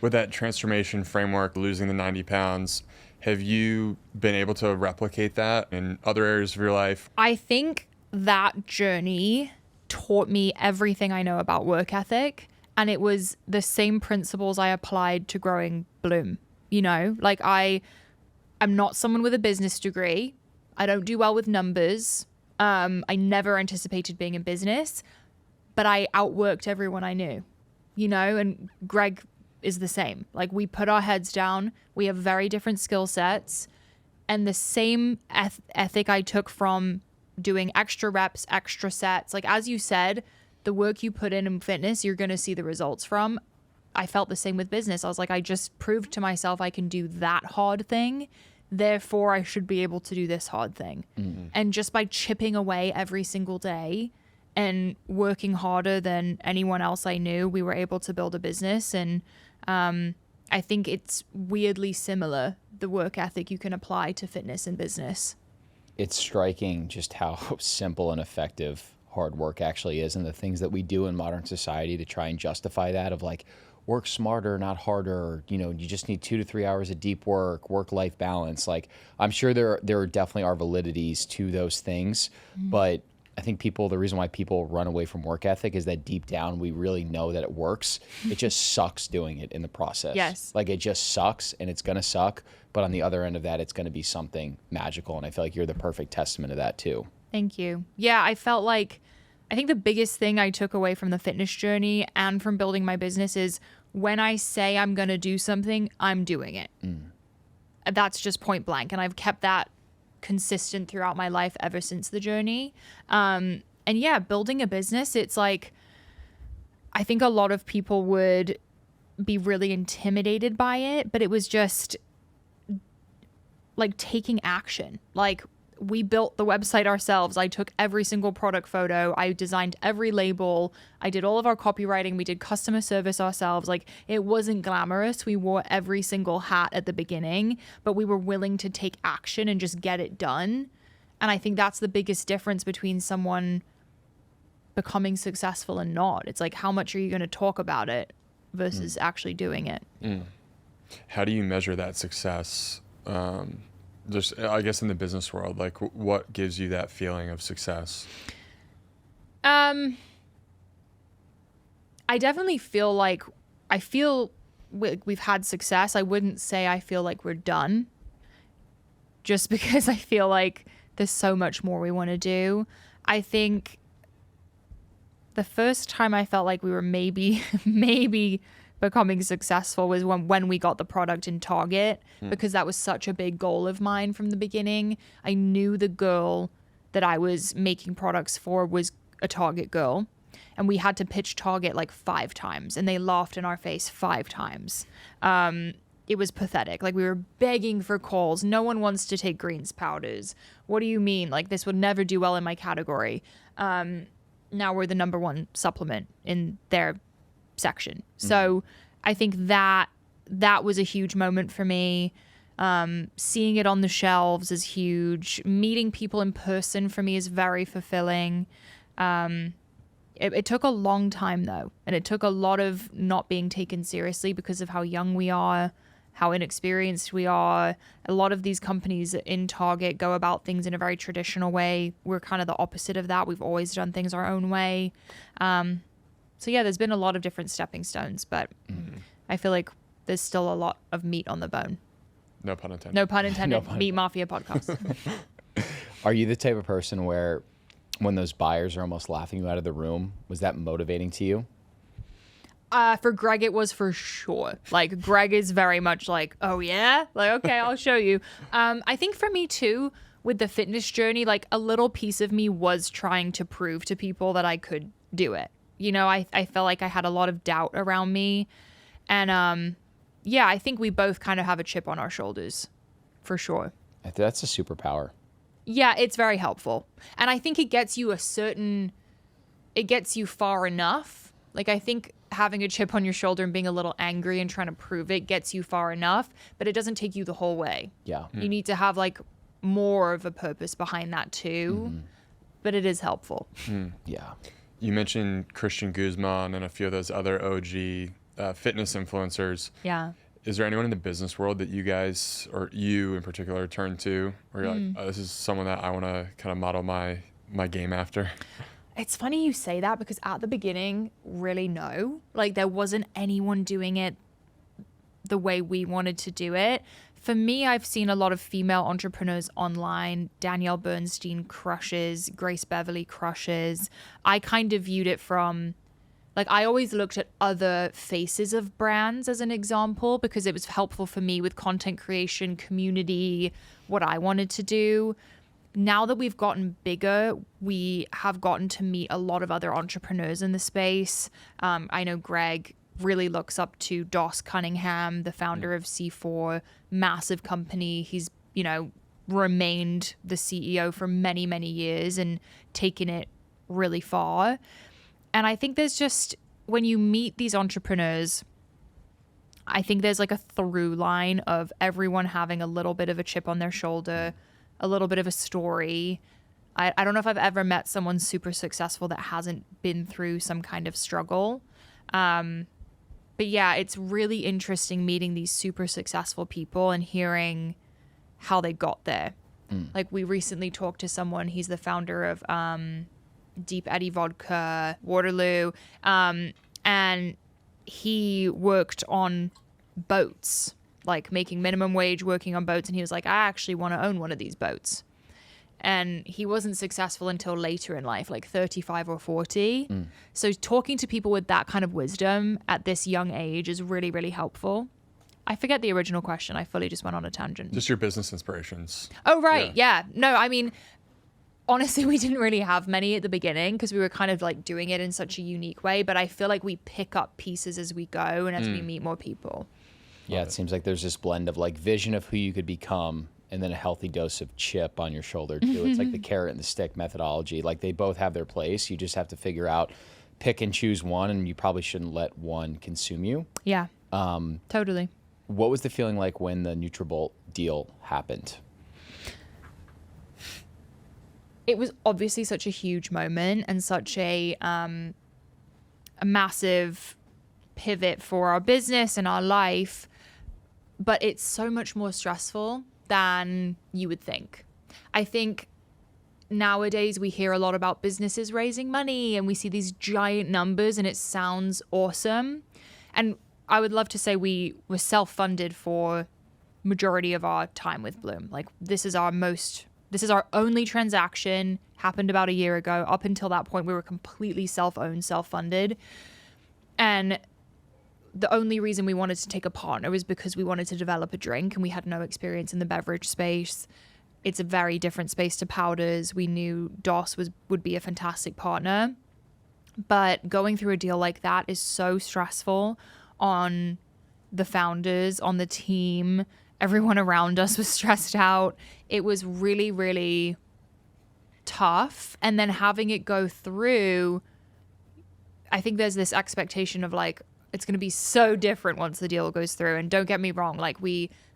With that transformation framework, losing the 90 pounds, have you been able to replicate that in other areas of your life? I think that journey taught me everything I know about work ethic. And it was the same principles I applied to growing Bloom. You know, like I'm not someone with a business degree. I don't do well with numbers. I never anticipated being in business, but I outworked everyone I knew, you know, and Greg is the same. Like, we put our heads down. We have very different skill sets, and the same ethic I took from doing extra reps, extra sets. Like, as you said, the work you put in fitness, you're going to see the results from. I felt the same with business. I was like, I just proved to myself I can do that hard thing. Therefore, I should be able to do this hard thing. Mm-hmm. And just by chipping away every single day and working harder than anyone else I knew, we were able to build a business. And I think it's weirdly similar, the work ethic you can apply to fitness and business. It's striking just how simple and effective hard work actually is, and the things that we do in modern society to try and justify that, of like, work smarter, not harder, you know, you just need 2 to 3 hours of deep work-life balance. Like, I'm sure there definitely are validities to those things, but I think the reason why people run away from work ethic is that deep down we really know that it works. It just sucks doing it in the process. Yes. Like, it just sucks, and it's gonna suck, but on the other end of that, it's gonna be something magical, and I feel like you're the perfect testament of that too. Thank you. Yeah, I think the biggest thing I took away from the fitness journey and from building my business is when I say I'm going to do something, I'm doing it. That's just point blank. And I've kept that consistent throughout my life ever since the journey. And yeah, building a business, it's like, I think a lot of people would be really intimidated by it, but it was just like taking action. Like, we built the website ourselves. I took every single product photo. I designed every label. I did all of our copywriting. We did customer service ourselves. Like, it wasn't glamorous. We wore every single hat at the beginning, but we were willing to take action and just get it done. And I think that's the biggest difference between someone becoming successful and not. It's like, how much are you going to talk about it versus actually doing it? How do you measure that success? Just, I guess, in the business world, like, what gives you that feeling of success? I definitely feel like we've had success. I wouldn't say I feel like we're done, just because I feel like there's so much more we want to do. I think the first time I felt like we were maybe becoming successful was when we got the product in Target, because that was such a big goal of mine from the beginning. I knew the girl that I was making products for was a Target girl, and we had to pitch Target like 5 times, and they laughed in our face 5 times. It was pathetic. Like, we were begging for calls. No one wants to take greens powders. What do you mean? Like, this would never do well in my category. Now we're the #1 supplement in their section. So I think that was a huge moment for me. Seeing it on the shelves is huge. Meeting people in person for me is very fulfilling. It took a long time though, and it took a lot of not being taken seriously because of how young we are, how inexperienced we are. A lot of these companies in Target go about things in a very traditional way. We're kind of the opposite of that. We've always done things our own way. So yeah, there's been a lot of different stepping stones, but I feel like there's still a lot of meat on the bone. No pun intended. No pun intended. Meat Mafia podcast. Are you the type of person where when those buyers are almost laughing you out of the room, was that motivating to you? For Greg, it was for sure. Like, Greg is very much like, oh yeah? Like, okay, I'll show you. I think for me too, with the fitness journey, like, a little piece of me was trying to prove to people that I could do it. You know, I felt like I had a lot of doubt around me. And yeah, I think we both kind of have a chip on our shoulders, for sure. That's a superpower. Yeah, it's very helpful. And I think it gets you far enough. Like, I think having a chip on your shoulder and being a little angry and trying to prove it gets you far enough, but it doesn't take you the whole way. Yeah. You need to have like more of a purpose behind that too, but it is helpful. Yeah. You mentioned Christian Guzman and a few of those other OG fitness influencers. Yeah. Is there anyone in the business world that you guys, or you in particular, turn to, where you're like, oh, this is someone that I want to kind of model my game after? It's funny you say that because at the beginning, really no. Like there wasn't anyone doing it the way we wanted to do it. For me, I've seen a lot of female entrepreneurs online. Danielle Bernstein crushes, Grace Beverly crushes. I kind of viewed it from, like, I always looked at other faces of brands as an example because it was helpful for me with content creation, community, what I wanted to do. Now that we've gotten bigger, we have gotten to meet a lot of other entrepreneurs in the space. I know Greg really looks up to Doss Cunningham, the founder of C4, massive company. He's, remained the CEO for many, many years and taken it really far. And I think there's just, when you meet these entrepreneurs, I think there's like a through line of everyone having a little bit of a chip on their shoulder, a little bit of a story. I don't know if I've ever met someone super successful that hasn't been through some kind of struggle. But yeah, it's really interesting meeting these super successful people and hearing how they got there. Like we recently talked to someone, he's the founder of Deep Eddy Vodka, Waterloo, and he worked on boats, like making minimum wage, working on boats. And he was like, I actually want to own one of these boats. And he wasn't successful until later in life, like 35 or 40. So talking to people with that kind of wisdom at this young age is really, really helpful. I forget the original question. I fully just went on a tangent. Just your business inspirations. Oh, right. Yeah. No, I mean, honestly, we didn't really have many at the beginning because we were kind of like doing it in such a unique way. But I feel like we pick up pieces as we go and as we meet more people. Yeah, it seems like there's this blend of like vision of who you could become and then a healthy dose of chip on your shoulder too. It's like the carrot and the stick methodology. Like they both have their place. You just have to figure out, pick and choose one, and you probably shouldn't let one consume you. Yeah, totally. What was the feeling like when the Nutrabolt deal happened? It was obviously such a huge moment and such a massive pivot for our business and our life, but it's so much more stressful than you would think. I think nowadays we hear a lot about businesses raising money and we see these giant numbers and it sounds awesome. And I would love to say we were self-funded for majority of our time with Bloom. Like this is our only transaction, happened about a year ago. Up until that point, we were completely self-owned, self-funded. And the only reason we wanted to take a partner was because we wanted to develop a drink and we had no experience in the beverage space. It's a very different space to powders. We knew Doss would be a fantastic partner. But going through a deal like that is so stressful on the founders, on the team. Everyone around us was stressed out. It was really, really tough. And then having it go through, I think there's this expectation of like, it's going to be so different once the deal goes through. And don't get me wrong, like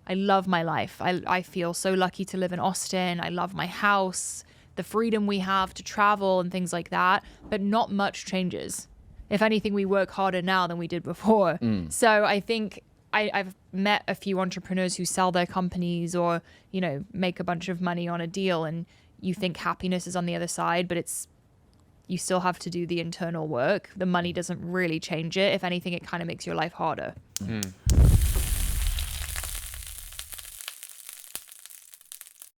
I love my life. I feel so lucky to live in Austin. I love my house, the freedom we have to travel and things like that. But not much changes. If anything, we work harder now than we did before. So I think I've met a few entrepreneurs who sell their companies or, make a bunch of money on a deal and you think happiness is on the other side, but you still have to do the internal work. The money doesn't really change it. If anything, it kind of makes your life harder.